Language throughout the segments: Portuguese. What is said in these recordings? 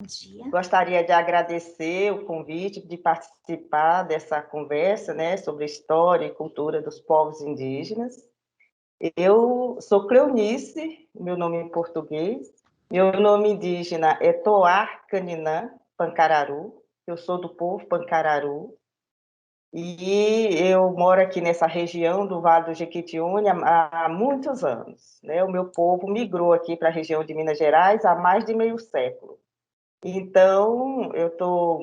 Dia. Gostaria de agradecer o convite de participar dessa conversa, né, sobre história e cultura dos povos indígenas. Eu sou Cleonice, meu nome em português. Meu nome indígena é Toar Caninã Pancararu. Eu sou do povo Pancararu. E eu moro aqui nessa região do Vale do Jequitinhonha há muitos anos, né? O meu povo migrou aqui para a região de Minas Gerais há mais de meio século. Então, eu estou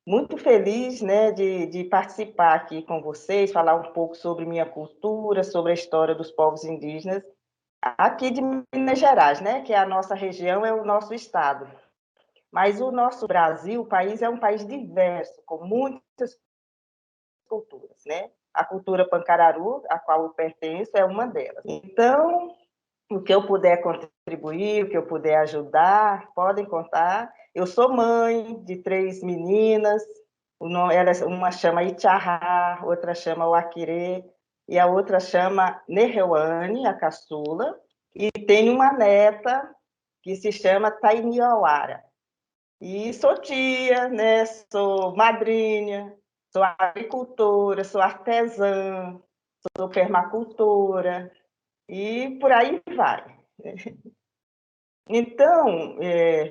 muito feliz, né, de participar aqui com vocês, falar um pouco sobre minha cultura, sobre a história dos povos indígenas aqui de Minas Gerais, né, que é a nossa região, é o nosso estado. Mas o nosso Brasil, o país, é um país diverso, com muitas culturas, né? A cultura pancararu, a qual eu pertenço, é uma delas. Então, o que eu puder contribuir, o que eu puder ajudar, podem contar. Eu sou mãe de 3 meninas, uma chama Itiará, outra chama Uaquirê, e a outra chama Nereuane, a caçula, e tenho uma neta que se chama Tainiauara. E sou tia, né? Sou madrinha, sou agricultora, sou artesã, sou permacultora, e por aí vai. Então,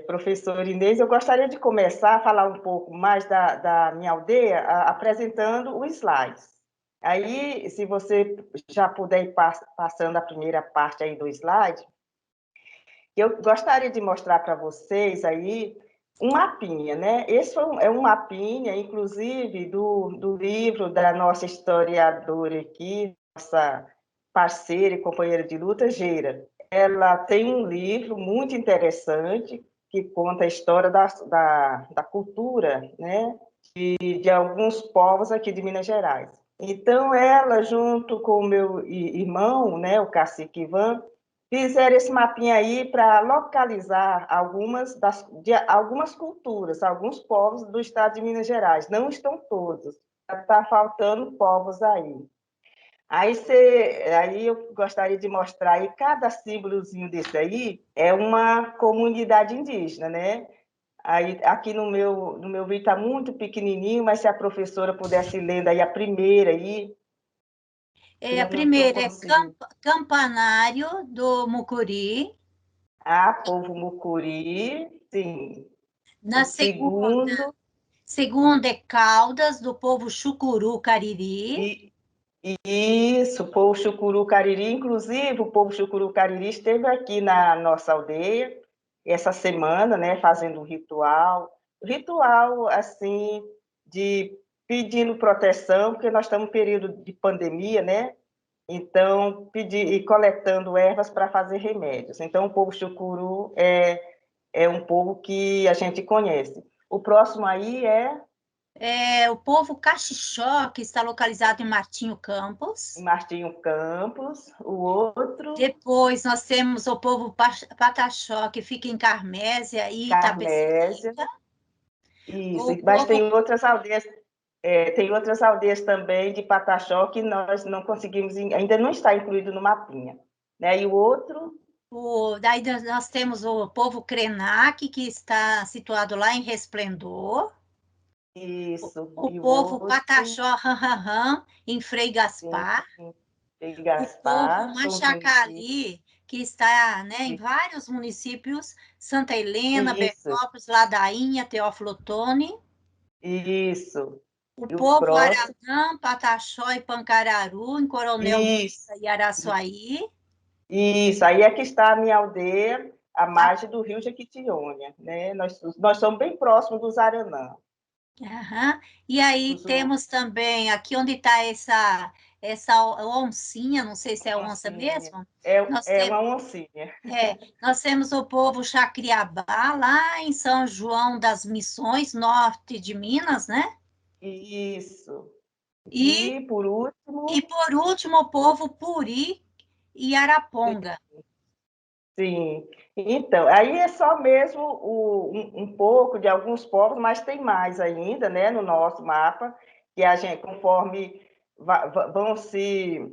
professor Inês, eu gostaria de começar a falar um pouco mais da minha aldeia, apresentando o slides. Aí, se você já puder ir passando a primeira parte aí do slide, eu gostaria de mostrar para vocês aí um mapinha, né? Esse é um mapinha, inclusive, do livro da nossa historiadora aqui, nossa parceira e companheira de luta, Geira. Ela tem um livro muito interessante que conta a história da cultura, né, de alguns povos aqui de Minas Gerais. Então, ela, junto com o meu irmão, né, o cacique Ivan, fizeram esse mapinha aí para localizar algumas culturas, alguns povos do estado de Minas Gerais. Não estão todos, está faltando povos aí. Aí eu gostaria de mostrar aí, cada símbolozinho desse aí é uma comunidade indígena, né? Aí, aqui no meu vídeo está muito pequenininho, mas se a professora pudesse lendo aí a primeira aí, que A eu não estou primeira é conseguindo. Campanário do Mucuri. Ah, povo mucuri, sim. O Na segundo, segunda é Caldas, do povo Chucuru Cariri. e isso, o povo Chucuru Cariri, inclusive o povo Chucuru Cariri esteve aqui na nossa aldeia essa semana, né, fazendo um ritual assim de pedindo proteção, porque nós estamos em período de pandemia, né? Então, pedir e coletando ervas para fazer remédios. Então, o povo Chucuru é um povo que a gente conhece. O próximo aí é O povo Caxixó, que está localizado em Martinho Campos. Martinho Campos, o outro, Depois nós temos o povo Pataxó, que fica em Carmésia e Carmésia. Itapecerica. Isso, O mas povo tem outras aldeias também de Pataxó que nós não conseguimos, ainda não está incluído no mapinha. Né? E o outro, Daí nós temos o povo Krenak, que está situado lá em Resplendor. isso, O e o povo outro, Pataxó, em Frei sim, Gaspar. em O povo Gaspar, são os municípios. Machacali, que está, né, em vários municípios, Santa Helena, Isso, Bertópolis, Ladainha, Teófilo Otoni. isso. O E o povo próximo, Arazã, Pataxó e Pancararu, em Coronel isso, Mota e Araçuaí. isso. Aí é que está a minha aldeia, à A- margem do rio Jequitinhonha. Né? Nós somos bem próximos dos Aranã. Aham. E aí Dos temos também, aqui onde está essa oncinha, não sei se é onça oncinha. mesmo, nós É temos, uma oncinha. nós temos o povo Chacriabá, lá em São João das Missões, norte de Minas, né? Isso. E, e Último, por último, o povo Puri e Araponga. sim. Então, aí é só mesmo um pouco de alguns povos, mas tem mais ainda, né, no nosso mapa, que a gente, conforme vão se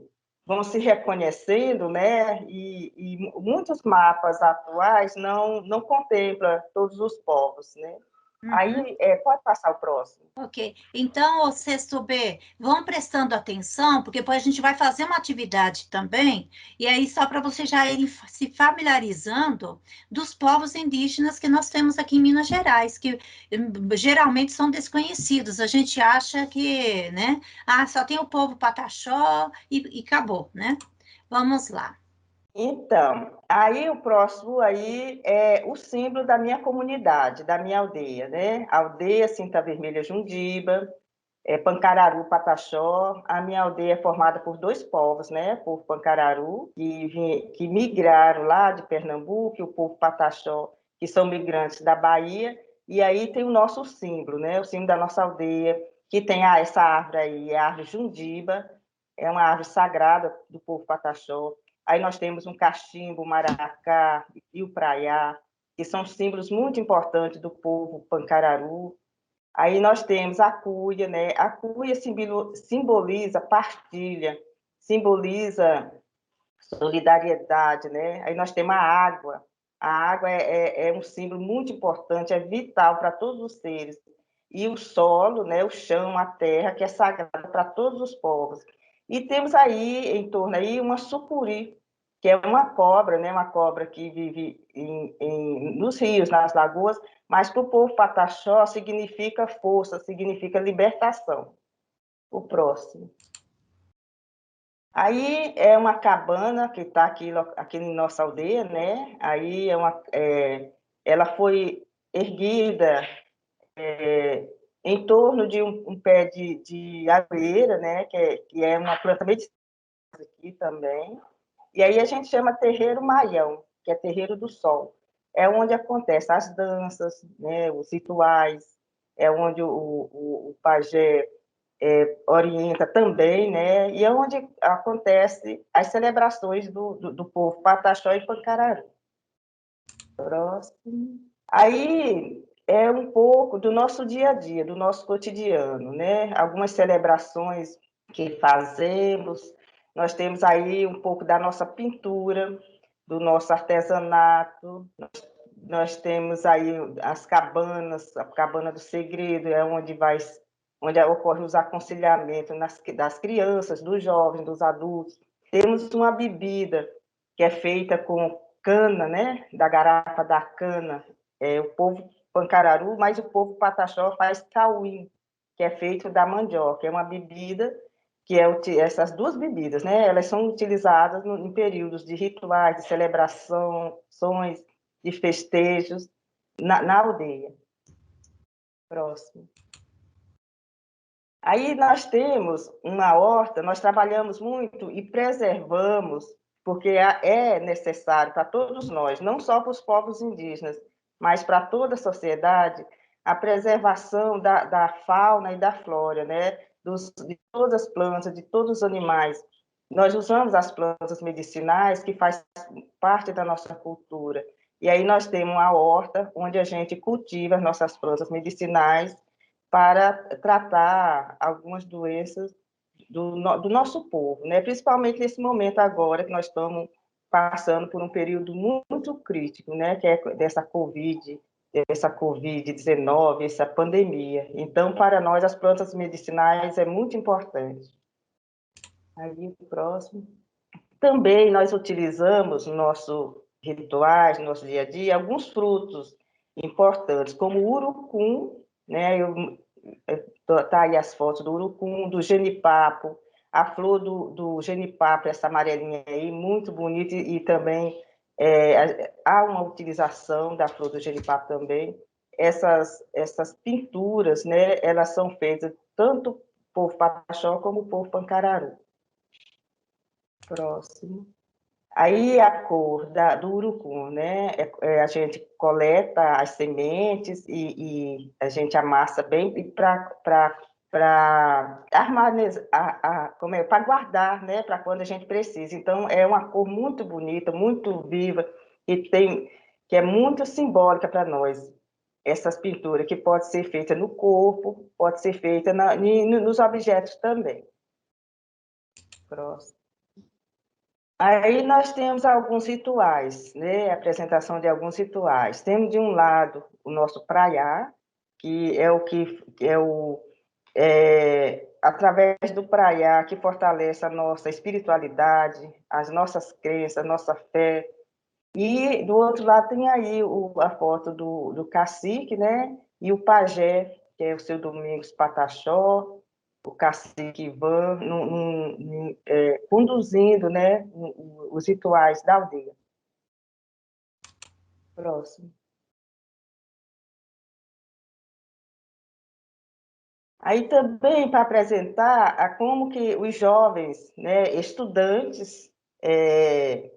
vão se reconhecendo, né? E muitos mapas atuais não contemplam todos os povos, né? Uhum. Aí, pode passar o próximo. Ok. Então, o sexto B, vão prestando atenção, porque depois a gente vai fazer uma atividade também, e aí só para vocês já irem se familiarizando dos povos indígenas que nós temos aqui em Minas Gerais, que geralmente são desconhecidos. A gente acha que, né, só tem o povo Pataxó e acabou, né? Vamos lá. Então, aí o próximo aí é o símbolo da minha comunidade, da minha aldeia, né? Aldeia Cinta Vermelha Jundiba, Pancararu, Pataxó. A minha aldeia é formada por dois povos, né? O povo Pancararu, que migraram lá de Pernambuco, e o povo Pataxó, que são migrantes da Bahia. E aí tem o nosso símbolo, né? O símbolo da nossa aldeia, que tem essa árvore aí, é a árvore Jundiba, é uma árvore sagrada do povo Pataxó. Aí nós temos um cachimbo, o maracá e o praiá, que são símbolos muito importantes do povo Pancararu. Aí nós temos a cuia, né? A cuia simboliza partilha, simboliza solidariedade, né? Aí nós temos a água. A água é um símbolo muito importante, é vital para todos os seres. E o solo, né? O chão, a terra, que é sagrado para todos os povos. E temos aí, em torno aí, uma sucuri, que é uma cobra, né? Uma cobra que vive nos rios, nas lagoas, mas para o povo Pataxó significa força, significa libertação. O próximo. Aí é uma cabana que está aqui em nossa aldeia, né? Aí ela foi erguida em torno de um pé de aroeira, né? Que é uma planta medicinal aqui também. E aí a gente chama terreiro maião, que é terreiro do sol. É onde acontecem as danças, né? Os rituais, é onde o pajé orienta também, né? E é onde acontece as celebrações do povo Pataxó e Pancararu. Próximo. Aí é um pouco do nosso dia a dia, do nosso cotidiano, né? Algumas celebrações que fazemos, nós temos aí um pouco da nossa pintura, do nosso artesanato, nós temos aí as cabanas, a cabana do segredo, é onde ocorre os aconselhamentos das crianças, dos jovens, dos adultos. Temos uma bebida que é feita com cana, né? Da garrafa da cana. O povo Pancararu, mas o povo Pataxó faz cauim, que é feito da mandioca. É uma bebida essas duas bebidas, né? Elas são utilizadas em períodos de rituais, de celebrações, de festejos na aldeia. Próximo. Aí nós temos uma horta, nós trabalhamos muito e preservamos, porque é necessário para todos nós, não só para os povos indígenas, mas para toda a sociedade, a preservação da fauna e da flora, né? De todas as plantas, de todos os animais. Nós usamos as plantas medicinais, que faz parte da nossa cultura. E aí nós temos uma horta, onde a gente cultiva as nossas plantas medicinais, para tratar algumas doenças do nosso povo, né? Principalmente nesse momento agora que nós estamos passando por um período muito crítico, né? Que é dessa Covid-19, essa pandemia. Então, para nós, as plantas medicinais é muito importante. Aí, o próximo. Também nós utilizamos no nosso rituais, no nosso dia a dia, alguns frutos importantes, como o urucum, né? Tá aí as fotos do urucum, do genipapo, a flor do genipapo, essa amarelinha aí, muito bonita, e também há uma utilização da flor do genipapo também. Essas pinturas, né, elas são feitas tanto o povo Pataxó como o povo Pancararu. Próximo. Aí a cor do urucum, né? A gente coleta as sementes e a gente amassa bem para armazenar, para guardar, né? Para quando a gente precisa. Então é uma cor muito bonita, muito viva que é muito simbólica para nós. Essas pinturas que pode ser feita no corpo, pode ser feita nos objetos também. Próximo. Aí nós temos alguns rituais, né? A apresentação de alguns rituais. Temos de um lado o nosso praiá, que é o que é o através do praiá que fortalece a nossa espiritualidade, as nossas crenças, a nossa fé. E do outro lado tem aí a foto do cacique, né? E o pajé, que é o seu Domingos Pataxó, o cacique Ivan, conduzindo, né, os rituais da aldeia. Próximo. Aí também para apresentar a como que os jovens, né, estudantes, é,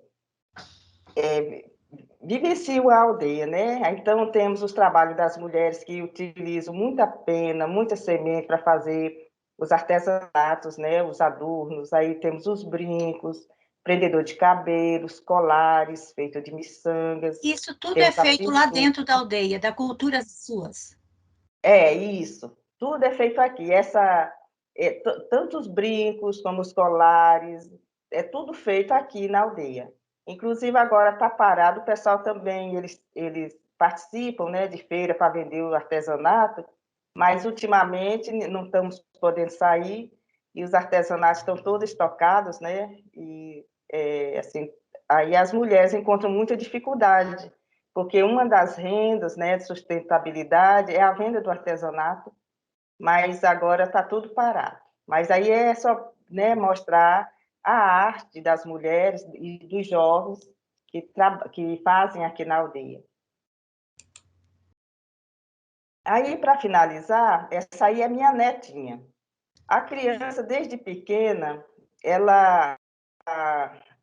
vivenciam a aldeia, né? Então temos os trabalhos das mulheres que utilizam muita pena, muita semente para fazer os artesanatos, né? Os adornos. Aí temos os brincos, prendedor de cabelos, colares feitos de miçangas. Isso tudo é Temos a feito lá pintura. dentro da aldeia, da cultura suas. É isso. Tudo é feito aqui. Tanto os brincos como os colares, é tudo feito aqui na aldeia. Inclusive, agora está parado, o pessoal também, eles participam, né, de feira para vender o artesanato, mas ultimamente não estamos podendo sair e os artesanatos estão todos estocados, né, assim, aí as mulheres encontram muita dificuldade, porque uma das rendas, né, de sustentabilidade é a venda do artesanato, mas agora está tudo parado. Mas aí é só, né, mostrar a arte das mulheres e dos jovens que fazem aqui na aldeia. Aí, para finalizar, essa aí é minha netinha. A criança, desde pequena, ela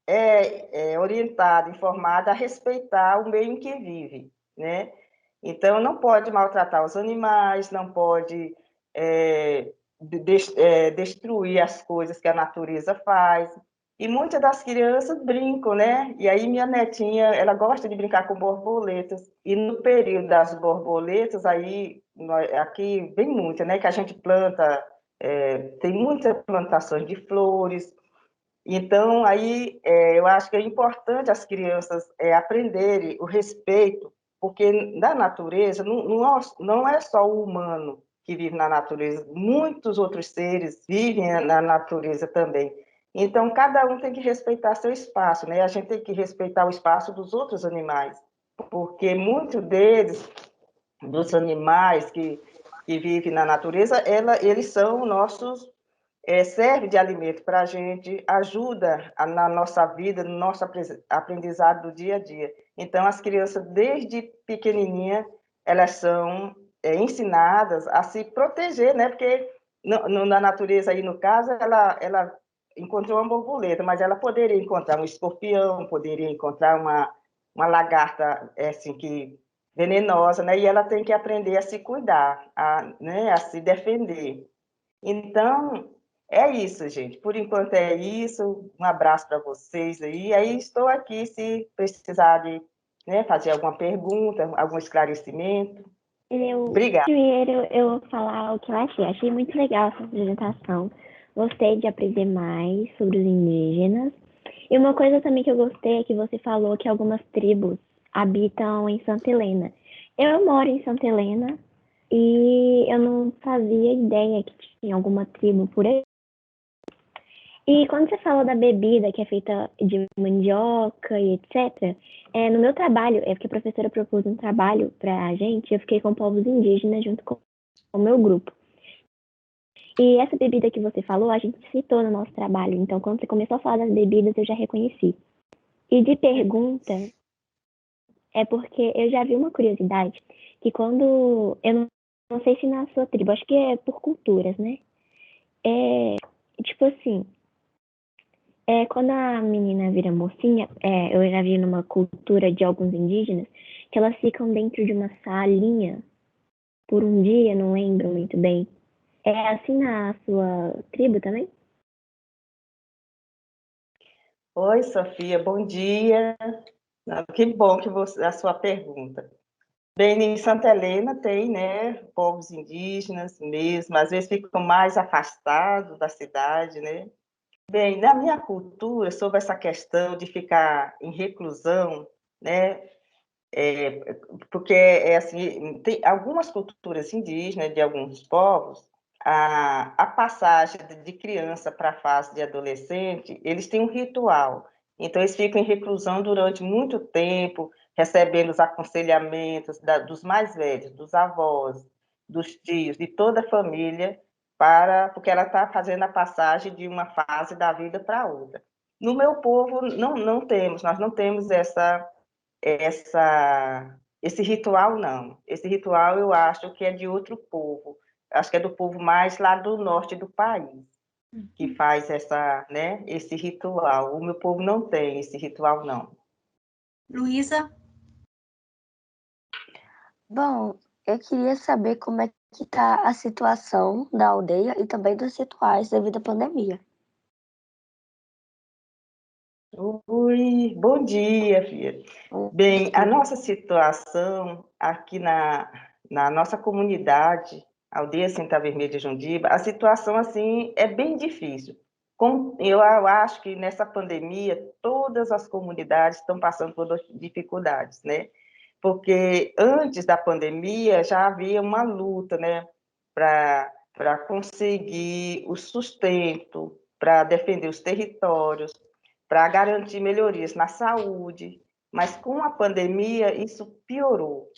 é orientada, informada a respeitar o meio em que vive, né? Então, não pode maltratar os animais, não pode destruir as coisas que a natureza faz. E muitas das crianças brincam, né? E aí minha netinha, ela gosta de brincar com borboletas. E no período das borboletas, aí aqui vem muita, né? Que a gente planta, tem muitas plantações de flores. Então, aí eu acho que é importante as crianças aprenderem o respeito, porque na natureza não é só o humano que vive na natureza, muitos outros seres vivem na natureza também. Então, cada um tem que respeitar seu espaço, né? A gente tem que respeitar o espaço dos outros animais, porque muitos deles, dos animais que vivem na natureza, eles são nossos serve de alimento para a gente, ajuda na nossa vida, no nosso aprendizado do dia a dia. Então, as crianças, desde pequenininha, elas são ensinadas a se proteger, né? Porque na natureza, aí no caso, ela encontrou uma borboleta, mas ela poderia encontrar um escorpião, poderia encontrar uma lagarta assim, venenosa, né? E ela tem que aprender a se cuidar, né? A se defender. Então, é isso, gente. Por enquanto é isso. Um abraço para vocês aí. Aí estou aqui se precisar de, né, fazer alguma pergunta, algum esclarecimento. Obrigada. Primeiro, eu vou falar o que eu achei. Achei muito legal essa apresentação. Gostei de aprender mais sobre os indígenas. E uma coisa também que eu gostei é que você falou que algumas tribos habitam em Santa Helena. Eu moro em Santa Helena e eu não fazia ideia que tinha alguma tribo por aí. E quando você fala da bebida que é feita de mandioca e etc., no meu trabalho, é porque a professora propôs um trabalho para a gente, eu fiquei com povos indígenas junto com o meu grupo. E essa bebida que você falou, a gente citou no nosso trabalho. Então, quando você começou a falar das bebidas, eu já reconheci. E de pergunta, é porque eu já vi uma curiosidade, que quando, eu não sei se na sua tribo, acho que é por culturas, né? Tipo assim, quando a menina vira mocinha, eu já vi numa cultura de alguns indígenas, que elas ficam dentro de uma salinha por um dia, não lembro muito bem. É assim na sua tribo também? Oi, Sofia, bom dia. Que bom que a sua pergunta. Bem, em Santa Helena tem, né, povos indígenas mesmo, às vezes ficam mais afastados da cidade, né? Bem, na minha cultura, sobre essa questão de ficar em reclusão, né, porque é assim, tem algumas culturas indígenas de alguns povos, a passagem de criança para a fase de adolescente, eles têm um ritual. Então, eles ficam em reclusão durante muito tempo, recebendo os aconselhamentos dos mais velhos, dos avós, dos tios, de toda a família, porque ela está fazendo a passagem de uma fase da vida para outra. No meu povo, nós não temos esse ritual, não. Esse ritual eu acho que é de outro povo. Acho que é do povo mais lá do norte do país, que faz né, esse ritual. O meu povo não tem esse ritual, não. Luísa? Bom, eu queria saber como é que está a situação da aldeia e também dos rituais devido à pandemia. Oi, bom dia, filha. Bem, a nossa situação aqui na nossa comunidade, Aldeia Cinta Vermelha de Jundiba, a situação, assim, é bem difícil. Eu acho que nessa pandemia, todas as comunidades estão passando por dificuldades, né? Porque antes da pandemia já havia uma luta, né, para conseguir o sustento, para defender os territórios, para garantir melhorias na saúde, mas com a pandemia isso piorou,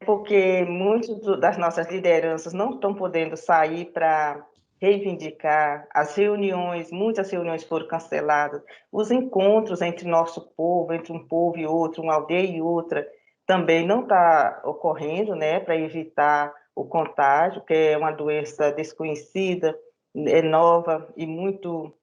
porque muitas das nossas lideranças não estão podendo sair para reivindicar as reuniões, muitas reuniões foram canceladas, os encontros entre nosso povo, entre um povo e outro, uma aldeia e outra, também não está ocorrendo, né, para evitar o contágio, que é uma doença desconhecida, é nova e muito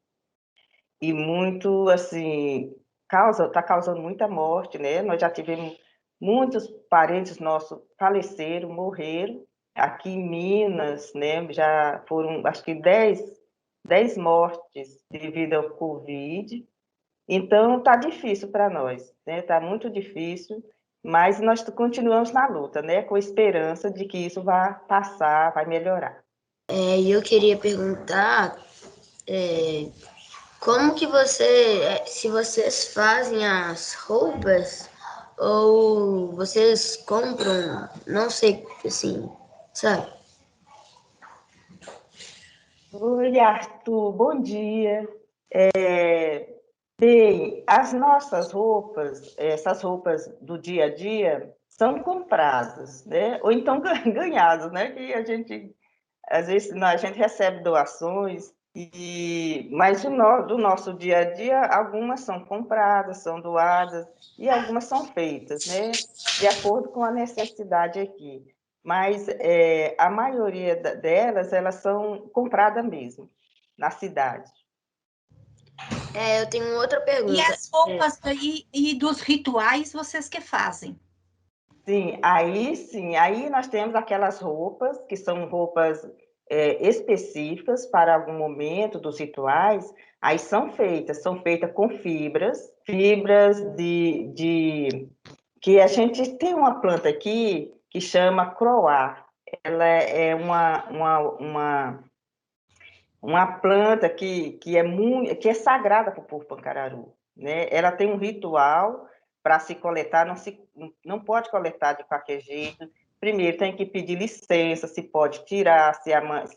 assim, está causando muita morte, né? Nós já tivemos muitos parentes nossos faleceram, morreram. Aqui em Minas, né, já foram, acho que 10 mortes devido ao Covid. Então, está difícil para nós, né? Está muito difícil, mas nós continuamos na luta, né? Com esperança de que isso vai passar, vai melhorar. E eu queria perguntar como que se vocês fazem as roupas ou vocês compram, não sei, assim, sabe? Oi, Arthur, bom dia. Bem, as nossas roupas, essas roupas do dia a dia, são compradas, né? Ou então ganhadas, né? Que a gente, às vezes, a gente recebe doações, mas do nosso dia a dia, algumas são compradas, são doadas, e algumas são feitas, né? De acordo com a necessidade aqui. Mas a maioria delas, elas são compradas mesmo, na cidade. Eu tenho outra pergunta. E as roupas e dos rituais vocês que fazem? Sim, aí nós temos aquelas roupas que são roupas específicas para algum momento dos rituais, aí são feitas com fibras que a gente tem uma planta aqui que chama croá. Ela é uma planta que é sagrada para o povo pancararu, né? Ela tem um ritual para se coletar, não pode coletar de qualquer jeito. Primeiro tem que pedir licença, se pode tirar, se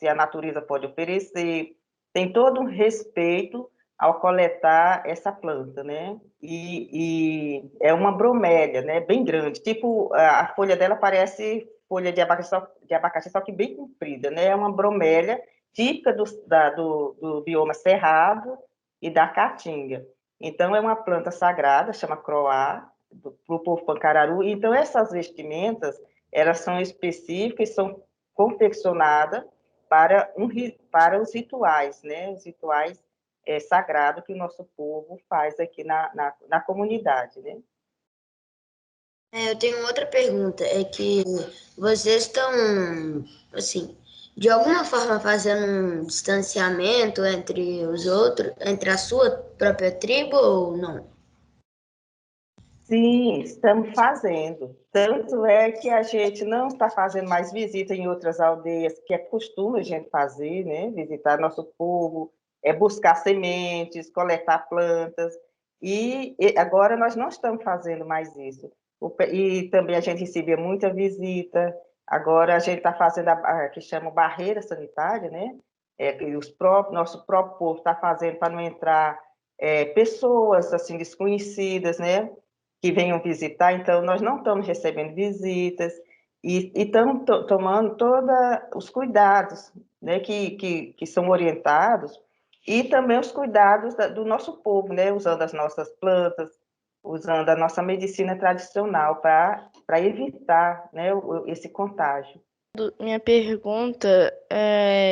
a natureza pode oferecer. Tem todo um respeito ao coletar essa planta, né? E é uma bromélia, né? Bem grande, tipo a folha dela parece folha de abacaxi, só que bem comprida, né? É uma bromélia típica do bioma cerrado e da caatinga. Então, é uma planta sagrada, chama croá, para o povo pancararu. Então, essas vestimentas, elas são específicas, são confeccionadas para os rituais, né? Os rituais sagrados que o nosso povo faz aqui na comunidade, né? Eu tenho outra pergunta, é que vocês estão, assim, de alguma forma fazendo um distanciamento entre os outros, entre a sua própria tribo ou não? Sim, estamos fazendo. Tanto é que a gente não está fazendo mais visita em outras aldeias, que é costume a gente fazer, né? Visitar nosso povo, buscar sementes, coletar plantas, e agora nós não estamos fazendo mais isso. E também a gente recebia muita visita, agora a gente está fazendo a que chama barreira sanitária, né? Que nosso próprio povo está fazendo para não entrar pessoas assim desconhecidas, né? Que venham visitar, então nós não estamos recebendo visitas e estamos tomando todos os cuidados, né? Que são orientados, e também os cuidados do nosso povo, né? Usando as nossas plantas, usando a nossa medicina tradicional para evitar, né, esse contágio. Minha pergunta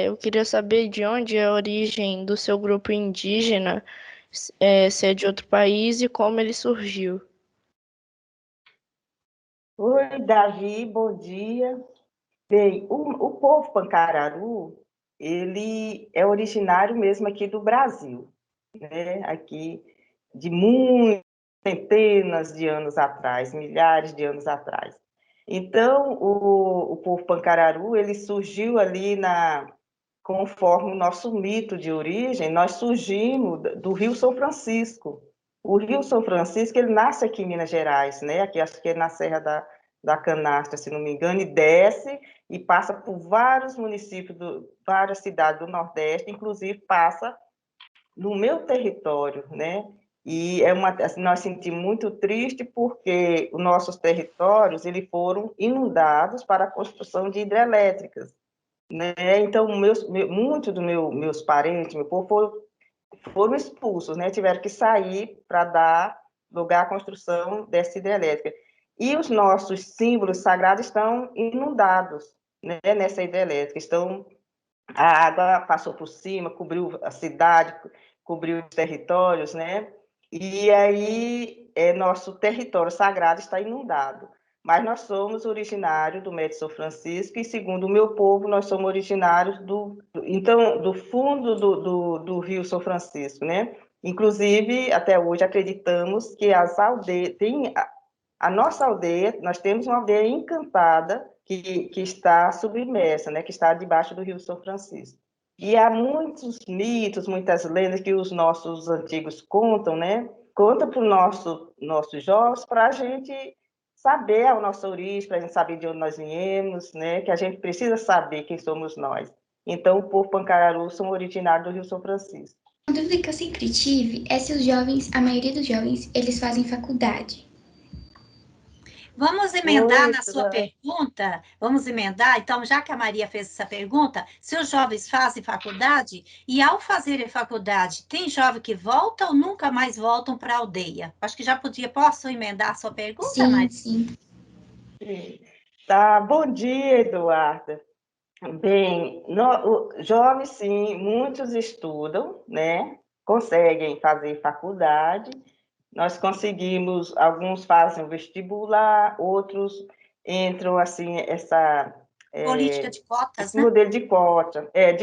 eu queria saber de onde é a origem do seu grupo indígena, se é de outro país e como ele surgiu. Oi, Davi, bom dia. Bem, o povo Pancararu, ele é originário mesmo aqui do Brasil, né? Aqui de muitas centenas de anos atrás, milhares de anos atrás. Então, o povo Pancararu, ele surgiu ali conforme o nosso mito de origem, nós surgimos do Rio São Francisco. O Rio São Francisco, ele nasce aqui em Minas Gerais, né? Aqui, acho que é na Serra da Canastra, se não me engano, e desce e passa por vários municípios, várias cidades do Nordeste, inclusive passa no meu território, né? E assim, nós sentimos muito triste porque os nossos territórios eles foram inundados para a construção de hidrelétricas, né? Então, muitos dos meus parentes, meu povo, foram expulsos, né? Tiveram que sair para dar lugar à construção dessa hidrelétrica. E os nossos símbolos sagrados estão inundados, né? Nessa hidrelétrica. A água passou por cima, cobriu a cidade, cobriu os territórios, né? E aí, nosso território sagrado está inundado. Mas nós somos originários do Médio São Francisco e, segundo o meu povo, nós somos originários do fundo do Rio São Francisco, né? Inclusive, até hoje, acreditamos que as aldeias... A nossa aldeia, nós temos uma aldeia encantada que está submersa, né? Que está debaixo do Rio São Francisco. E há muitos mitos, muitas lendas que os nossos antigos contam, né? Conta para os nossos jovens, para a gente saber a nossa origem, para a gente saber de onde nós viemos, né? Que a gente precisa saber quem somos nós. Então, o povo Pancararu são originários do Rio São Francisco. Uma dúvida que eu sempre tive é se os jovens, a maioria dos jovens, eles fazem faculdade. Vamos emendar na sua pergunta? Vamos emendar? Então, já que a Maria fez essa pergunta, se os jovens fazem faculdade, e ao fazerem faculdade, tem jovem que volta ou nunca mais voltam para a aldeia? Acho que já posso emendar a sua pergunta, Sim, Maria? sim. Tá, bom dia, Eduarda. Bem, jovens, sim, muitos estudam, né? Conseguem fazer faculdade. Nós conseguimos, alguns fazem vestibular, outros entram, assim, Política de cotas, esse né? modelo de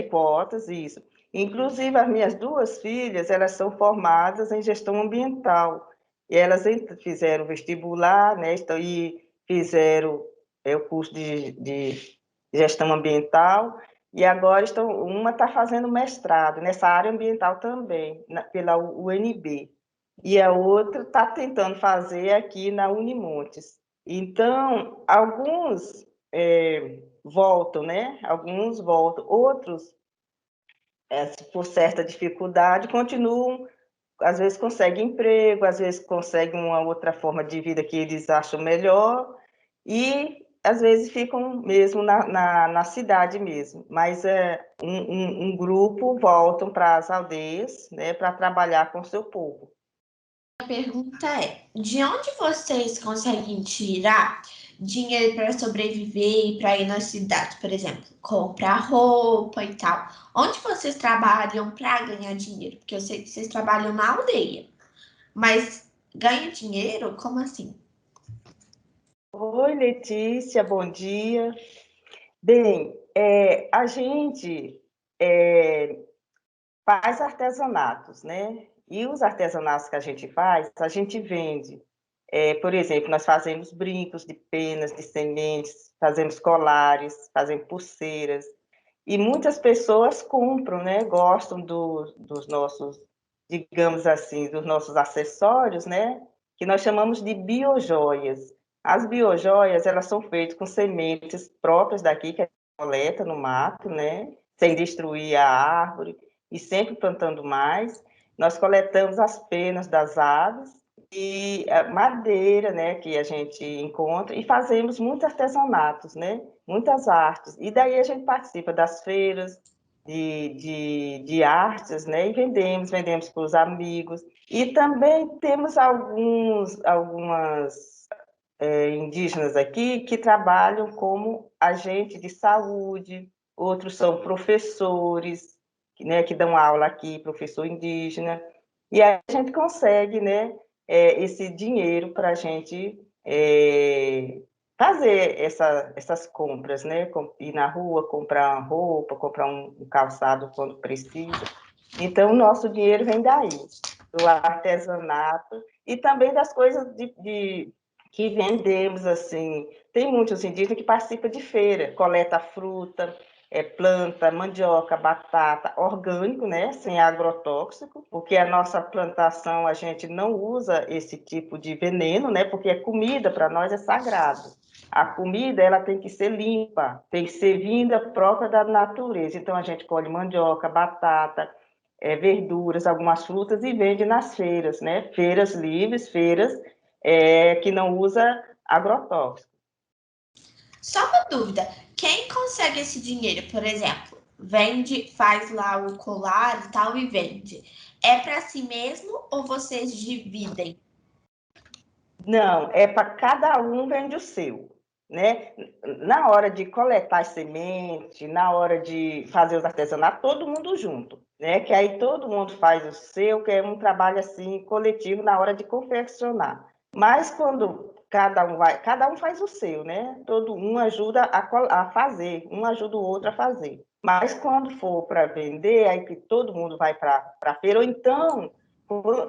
cotas, isso. Inclusive, as minhas duas filhas, elas são formadas em gestão ambiental, e elas fizeram vestibular, né? E fizeram o curso de gestão ambiental, e agora uma está fazendo mestrado nessa área ambiental também, pela UNB, e a outra está tentando fazer aqui na Unimontes. Então, alguns voltam, né? Alguns voltam, outros, por certa dificuldade, continuam, às vezes conseguem emprego, às vezes conseguem uma outra forma de vida que eles acham melhor, e às vezes ficam mesmo na cidade mesmo, mas um grupo voltam para as aldeias, né, para trabalhar com o seu povo. A pergunta é: de onde vocês conseguem tirar dinheiro para sobreviver e para ir na cidade, por exemplo, comprar roupa e tal? Onde vocês trabalham para ganhar dinheiro? Porque eu sei que vocês trabalham na aldeia, mas ganha dinheiro? Como assim? Oi, Letícia, bom dia. Bem, a gente faz artesanatos, né? E os artesanatos que a gente vende. Por exemplo, nós fazemos brincos de penas, de sementes, fazemos colares, fazemos pulseiras. e muitas pessoas compram, né? Gostam dos nossos, digamos assim, dos nossos acessórios, né? Que nós chamamos de biojoias. As biojoias, elas são feitas com sementes próprias daqui, que a gente coleta no mato, né? Sem destruir a árvore e sempre plantando mais. Nós coletamos as penas das aves e a madeira, né, que a gente encontra, e fazemos muitos artesanatos, né? Muitas artes. E daí a gente participa das feiras de artes, né? E vendemos para os amigos. E também temos algumas indígenas aqui que trabalham como agente de saúde, outros são professores, né, que dão aula aqui, professor indígena, e aí a gente consegue, né, esse dinheiro para a gente fazer essas compras, né, ir na rua, comprar roupa, comprar um calçado quando precisa. Então, o nosso dinheiro vem daí, do artesanato e também das coisas que vendemos, assim. Tem muitos indígenas que participam de feira, coleta fruta, planta, mandioca, batata, orgânico, né, sem agrotóxico, porque a nossa plantação, a gente não usa esse tipo de veneno, né, porque a comida para nós é sagrado. A comida, ela tem que ser limpa, tem que ser vinda própria da natureza. Então, a gente colhe mandioca, batata, verduras, algumas frutas e vende nas feiras, né? Feiras livres, feiras que não usa agrotóxico. Só uma dúvida, quem consegue esse dinheiro, por exemplo, vende, faz lá o colar e tal e vende, é para si mesmo ou vocês dividem? Não, é para cada um vende o seu, né? Na hora de coletar semente, na hora de fazer os artesanatos, todo mundo junto, né? Que aí todo mundo faz o seu, que é um trabalho assim coletivo na hora de confeccionar. Mas quando cada um faz o seu, né? Todo um ajuda a fazer, um ajuda o outro a fazer. Mas quando for para vender, aí que todo mundo vai para a feira, ou então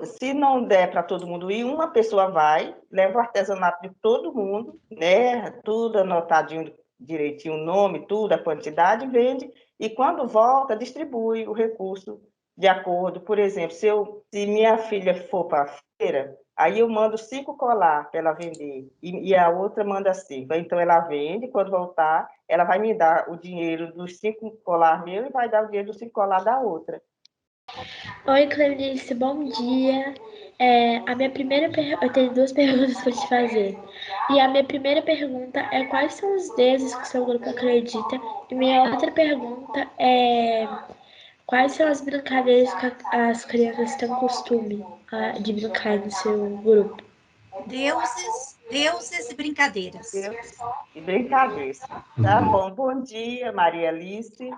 se não der para todo mundo ir, uma pessoa vai, leva o artesanato de todo mundo, né? Tudo anotadinho direitinho, o nome, tudo, a quantidade, vende, e quando volta, distribui o recurso de acordo. Por exemplo, se minha filha for para a feira, aí eu mando 5 colar para ela vender, e a outra manda 5. Então, ela vende, quando voltar, ela vai me dar o dinheiro dos 5 colar meu e vai dar o dinheiro dos 5 colar da outra. Oi, Cleonice, bom dia. Eu tenho duas perguntas para te fazer. E a minha primeira pergunta é quais são os deuses que o seu grupo acredita? E minha outra pergunta é quais são as brincadeiras que as crianças têm costume de brincar no seu grupo? Deuses e brincadeiras. Deus e brincadeiras. Tá bom. Bom dia, Maria Alice.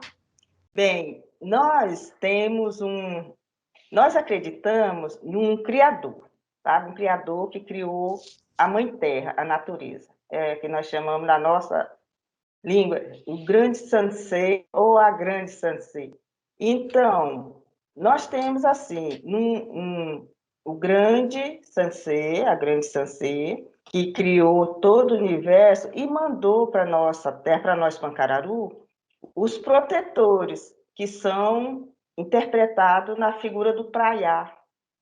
Bem, nós acreditamos num criador, tá? Um criador que criou a Mãe Terra, a natureza, que nós chamamos na nossa língua o grande Sansei ou a grande Sansei. Então, nós temos assim o grande Sansei, a grande Sansei, que criou todo o universo e mandou para nossa terra, para nós Pancararu, os protetores, que são interpretados na figura do praiá.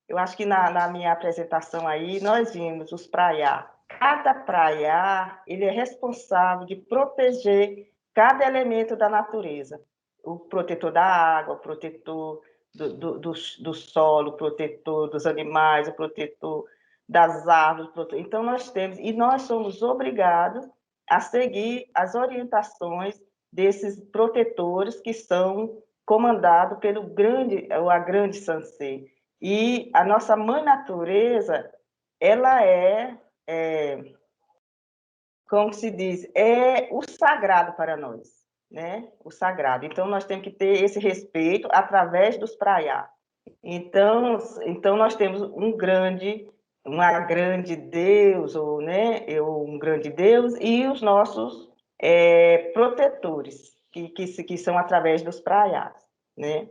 Eu acho que na minha apresentação aí, nós vimos os praiá. Cada praiá, ele é responsável de proteger cada elemento da natureza. O protetor da água, o protetor do solo, o protetor dos animais, o protetor das árvores. Então, nós somos obrigados a seguir as orientações desses protetores que são comandados pelo a grande Sansei. E a nossa mãe natureza, ela como se diz, é o sagrado para nós, né? O sagrado. Então, nós temos que ter esse respeito através dos praiá. Então nós temos uma grande Deus, um grande Deus, e os nossos protetores, que são através dos praiás, né?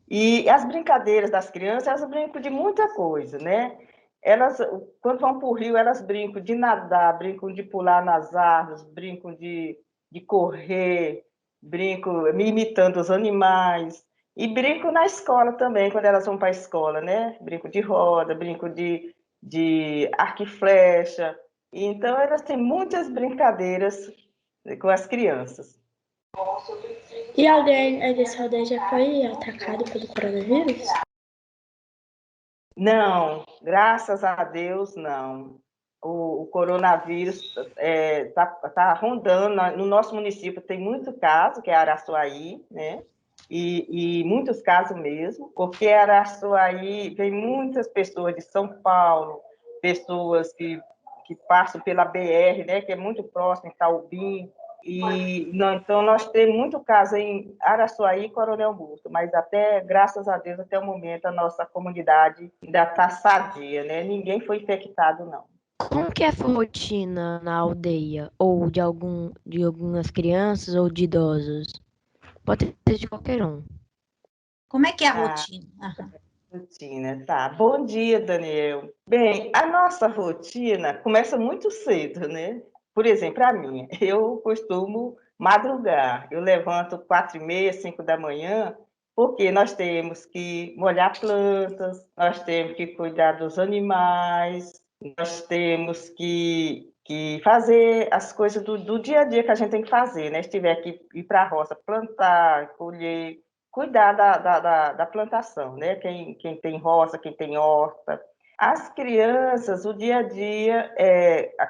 E as brincadeiras das crianças, elas brincam de muita coisa, né? Elas, quando vão para o rio, elas brincam de nadar, brincam de pular nas árvores, brincam de correr, brinco me imitando os animais, e brinco na escola também, quando elas vão para a escola, né? Brinco de roda, brinco de arco e flecha. Então, elas têm muitas brincadeiras com as crianças. E alguém aí dessa aldeia já foi atacado pelo coronavírus? Não, graças a Deus, não. O coronavírus tá rondando. No nosso município tem muito caso, que é Araçuaí, né? E muitos casos mesmo, porque Araçuaí vem muitas pessoas de São Paulo, pessoas que passam pela BR, né? Que é muito próximo, em Taubim. Então, nós temos muito caso em Araçuaí e Coronel Augusto, mas até, graças a Deus, até o momento, a nossa comunidade ainda está sadia, né? Ninguém foi infectado, não. Como que é a sua rotina na aldeia? Ou de algumas crianças ou de idosos? Pode ser de qualquer um. Como é que é a rotina? Rotina, tá. Bom dia, Daniel. Bem, a nossa rotina começa muito cedo, né? Por exemplo, a minha, eu costumo madrugar. Eu levanto 4h30, 5 da manhã, porque nós temos que molhar plantas, nós temos que cuidar dos animais, nós temos que fazer as coisas do dia a dia que a gente tem que fazer, né? Se tiver que ir para a roça, plantar, colher, cuidar da plantação, né? Quem tem roça, quem tem horta. As crianças, o dia a dia,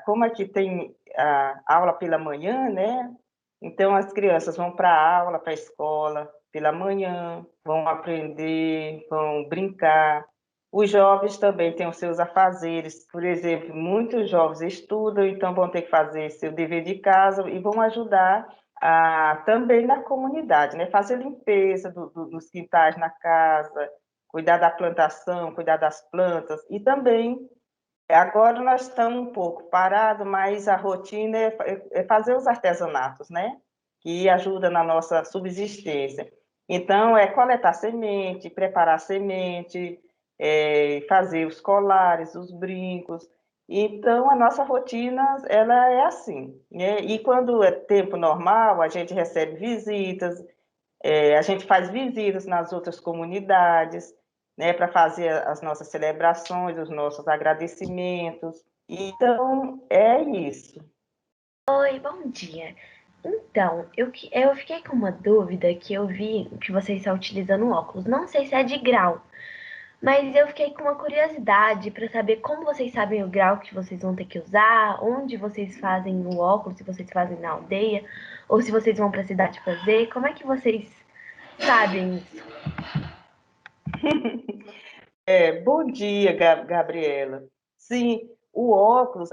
como aqui tem a aula pela manhã, né? Então, as crianças vão para a aula, para a escola, pela manhã, vão aprender, vão brincar. Os jovens também têm os seus afazeres. Por exemplo, muitos jovens estudam, então vão ter que fazer seu dever de casa e vão ajudar também na comunidade, né? Fazer limpeza dos quintais na casa, cuidar da plantação, cuidar das plantas. E também, agora nós estamos um pouco parados, mas a rotina é fazer os artesanatos, né? Que ajuda na nossa subsistência. Então, é coletar semente, preparar semente, fazer os colares, os brincos. Então, a nossa rotina, ela é assim, né? E quando é tempo normal, a gente recebe visitas, a gente faz visitas nas outras comunidades, né, para fazer as nossas celebrações, os nossos agradecimentos. Então, é isso. Oi, bom dia. Então, eu fiquei com uma dúvida que eu vi que vocês estão utilizando óculos. Não sei se é de grau, mas eu fiquei com uma curiosidade para saber como vocês sabem o grau que vocês vão ter que usar, onde vocês fazem o óculos, se vocês fazem na aldeia, ou se vocês vão para a cidade fazer. Como é que vocês sabem isso? Bom dia, Gabriela. Sim, o óculos,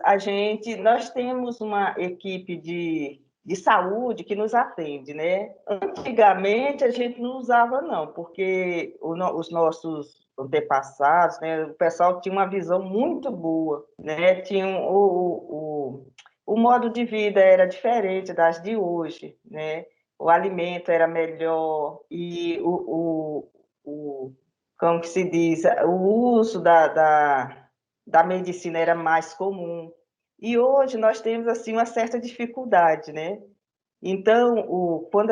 nós temos uma equipe de saúde que nos atende, né? Antigamente a gente não usava não, porque os nossos antepassados, né, o pessoal tinha uma visão muito boa, né? O modo de vida era diferente das de hoje, né? O alimento era melhor e como que se diz, o uso da medicina era mais comum. E hoje nós temos assim uma certa dificuldade, né? Então, quando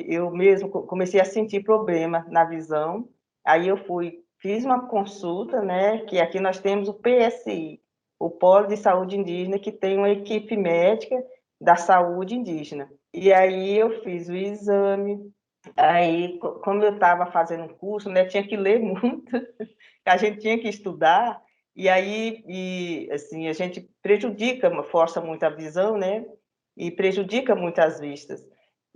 eu mesmo comecei a sentir problema na visão, aí eu fiz uma consulta, né? Que aqui nós temos o PSI, o Polo de Saúde Indígena, que tem uma equipe médica da saúde indígena. E aí eu fiz o exame. Aí, como eu estava fazendo um curso, né, tinha que ler muito, a gente tinha que estudar, assim, a gente força muito a visão, né, e prejudica muito as vistas.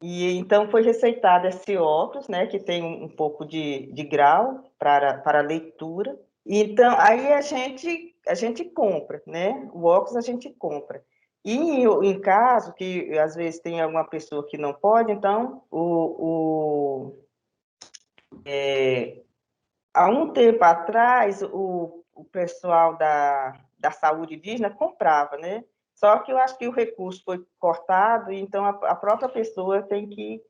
E então foi receitado esse óculos, né, que tem um pouco de grau para leitura. E então, aí a gente compra, né, o óculos a gente compra. E em caso que às vezes tem alguma pessoa que não pode, então há um tempo atrás o pessoal da saúde indígena comprava, né? Só que eu acho que o recurso foi cortado, então a própria pessoa tem que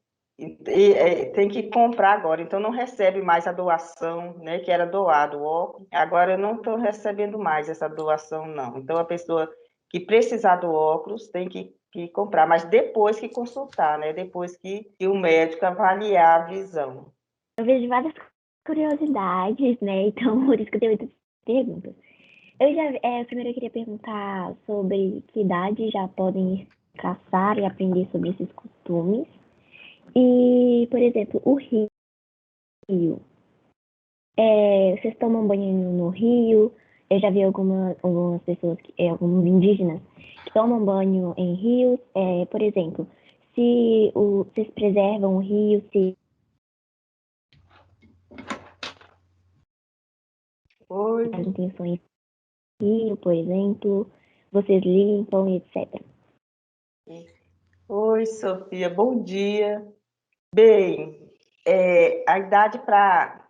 comprar agora, então não recebe mais a doação, né, que era doado o óculos. Agora eu não estou recebendo mais essa doação, não. Então a pessoa que precisar do óculos tem que que comprar, mas depois que consultar, né? Depois que o médico avaliar a visão. Eu vejo várias curiosidades, né? Então, por isso que eu tenho muitas perguntas. Primeiro eu queria perguntar sobre que idade já podem caçar e aprender sobre esses costumes. E, por exemplo, o rio. Vocês tomam banho no rio? Eu já vi algumas pessoas, alguns indígenas, que tomam banho em rios. Por exemplo, se vocês preservam o rio, se Oi. as intenções do rio, por exemplo, vocês limpam, etc. Oi, Sofia, bom dia. Bem, a idade para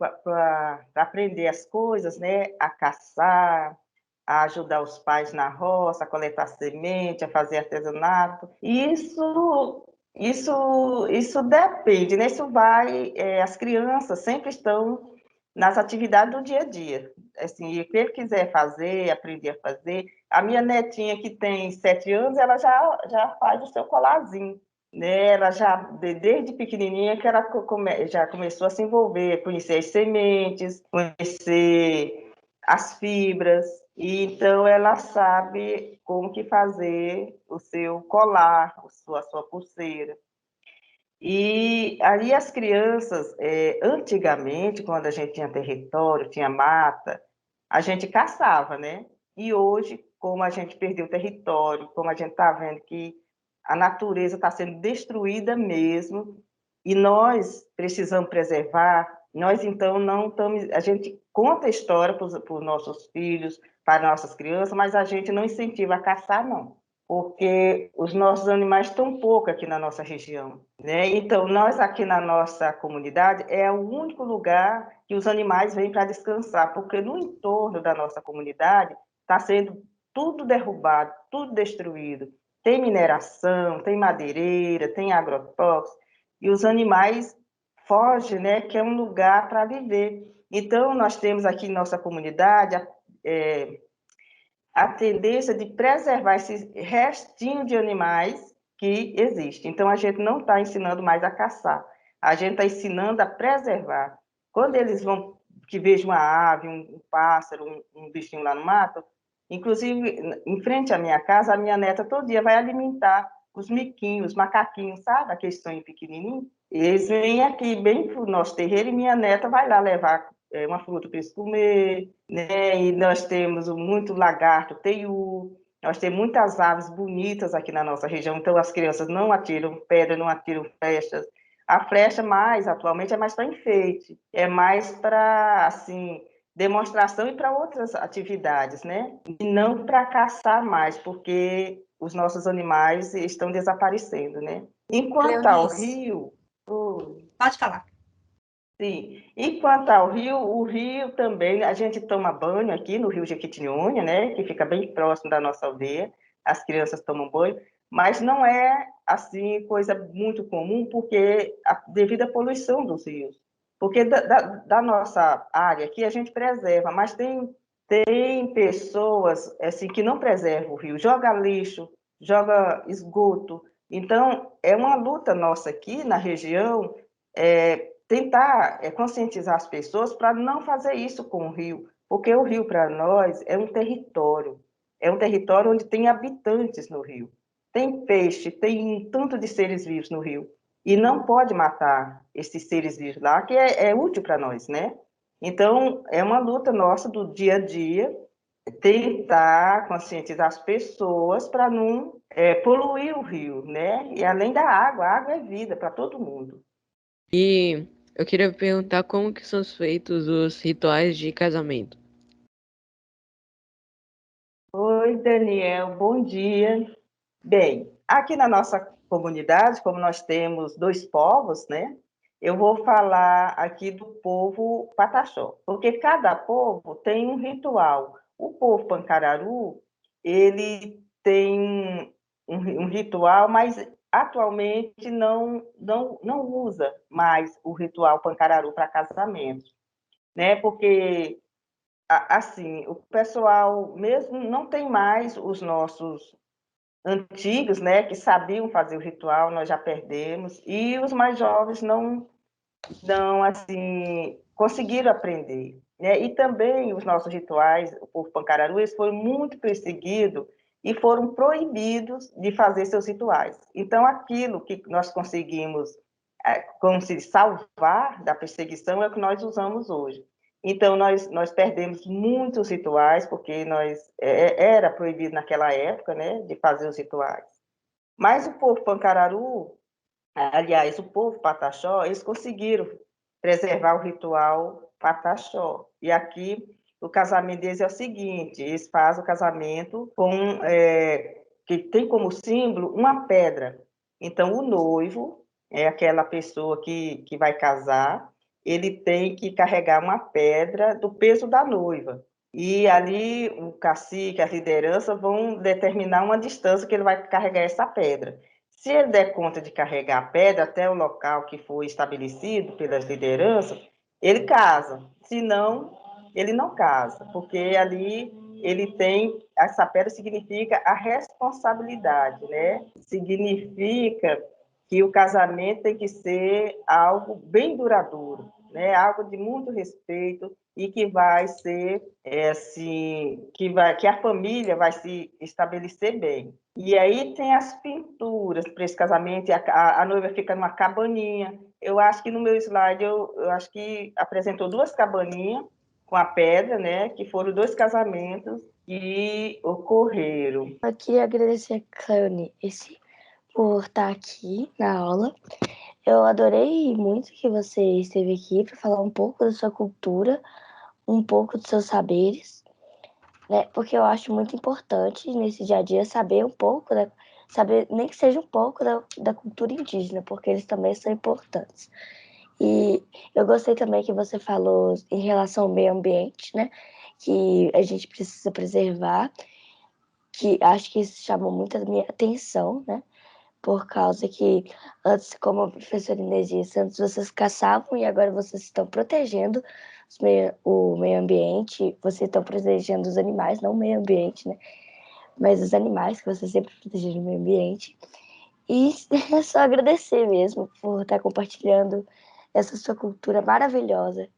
aprender as coisas, né? A caçar, a ajudar os pais na roça, a coletar semente, a fazer artesanato. Isso depende, né? Isso vai. As crianças sempre estão nas atividades do dia a dia. Assim, o que ele quiser fazer, aprender a fazer. A minha netinha, que tem 7 anos, ela já faz o seu colarzinho. Né? Ela desde pequenininha, que ela já começou a se envolver, conhecer as sementes, conhecer as fibras, e então ela sabe como que fazer o seu colar, a sua pulseira. E aí as crianças, antigamente, quando a gente tinha território, tinha mata, a gente caçava, né? E hoje, como a gente perdeu o território, como a gente está vendo que a natureza está sendo destruída mesmo, e nós precisamos preservar, nós então não estamos... A gente conta a história para os nossos filhos, para nossas crianças, mas a gente não incentiva a caçar, não. Porque os nossos animais estão pouco aqui na nossa região, né? Então, nós aqui na nossa comunidade é o único lugar que os animais vêm para descansar, porque no entorno da nossa comunidade está sendo tudo derrubado, tudo destruído. Tem mineração, tem madeireira, tem agrotóxico, e os animais fogem, né? Que é um lugar para viver. Então, nós temos aqui em nossa comunidade a tendência de preservar esse restinho de animais que existe. Então, a gente não está ensinando mais a caçar, a gente está ensinando a preservar. Quando eles vão, que vejam uma ave, um pássaro, um bichinho lá no mato, inclusive, em frente à minha casa, a minha neta todo dia vai alimentar os miquinhos, os macaquinhos, sabe? Aqueles sonhos pequenininhos. Eles vêm aqui bem para o nosso terreiro e minha neta vai lá levar uma fruta para eles comer, né? E nós temos muito lagarto, teiu, nós temos muitas aves bonitas aqui na nossa região, então as crianças não atiram pedra, não atiram flechas. A flecha atualmente é mais para enfeite, é mais para, assim, demonstração e para outras atividades, né? E não para caçar mais, porque os nossos animais estão desaparecendo, né? Enquanto ao rio... Pode falar. Sim, e quanto ao rio, o rio também, a gente toma banho aqui no Rio Jequitinhonha, né, que fica bem próximo da nossa aldeia, as crianças tomam banho, mas não é, assim, coisa muito comum, porque devido à poluição dos rios. Porque da nossa área aqui, a gente preserva, mas tem pessoas, assim, que não preservam o rio, joga lixo, joga esgoto. Então, é uma luta nossa aqui na região, tentar conscientizar as pessoas para não fazer isso com o rio, porque o rio, para nós, é um território onde tem habitantes no rio, tem peixe, tem um tanto de seres vivos no rio, e não pode matar esses seres vivos lá, que é útil para nós, né? Então, é uma luta nossa do dia a dia, tentar conscientizar as pessoas para não poluir o rio, né? E além da água, a água é vida para todo mundo. E eu queria perguntar como que são feitos os rituais de casamento. Oi, Daniel, bom dia. Bem, aqui na nossa comunidade, como nós temos 2 povos, né? Eu vou falar aqui do povo Pataxó, porque cada povo tem um ritual. O povo Pancararu, ele tem um ritual, mas atualmente não usa mais o ritual Pancararu para casamento, né? Porque assim, o pessoal mesmo não tem mais antigos, né, que sabiam fazer o ritual, nós já perdemos, e os mais jovens não assim, conseguiram aprender. Né? E também os nossos rituais, o povo Pancararu, eles foram muito perseguidos e foram proibidos de fazer seus rituais. Então, aquilo que nós conseguimos, como se salvar da perseguição, é o que nós usamos hoje. Então, nós perdemos muitos rituais, porque era proibido naquela época, né, de fazer os rituais. Mas o povo Pancararu, aliás, o povo Pataxó, eles conseguiram preservar o ritual Pataxó. E aqui, o casamento deles é o seguinte, eles fazem o casamento que tem como símbolo uma pedra. Então, o noivo, é aquela pessoa que vai casar, ele tem que carregar uma pedra do peso da noiva. E ali o cacique, a liderança vão determinar uma distância que ele vai carregar essa pedra. Se ele der conta de carregar a pedra até o local que foi estabelecido pelas lideranças, ele casa. Se não, ele não casa, porque ali ele tem, essa pedra significa a responsabilidade, né? Significa que o casamento tem que ser algo bem duradouro, né? Algo de muito respeito e que vai ser assim, que a família vai se estabelecer bem. E aí tem as pinturas para esse casamento, e a noiva fica numa cabaninha. Eu acho que no meu slide eu acho que apresentou 2 cabaninhas com a pedra, né? Que foram 2 casamentos que ocorreram. Eu queria agradecer a Cleone por estar aqui na aula. Eu adorei muito que você esteve aqui para falar um pouco da sua cultura, um pouco dos seus saberes, né? Porque eu acho muito importante nesse dia a dia saber um pouco, saber nem que seja um pouco da cultura indígena, porque eles também são importantes. E eu gostei também que você falou em relação ao meio ambiente, né? Que a gente precisa preservar, que acho que isso chamou muito a minha atenção, né? Por causa que antes, como a professora Inês disse, antes vocês caçavam e agora vocês estão protegendo o meio ambiente, vocês estão protegendo os animais, não o meio ambiente, né? Mas os animais que vocês sempre protegeram o meio ambiente. E é só agradecer mesmo por estar compartilhando essa sua cultura maravilhosa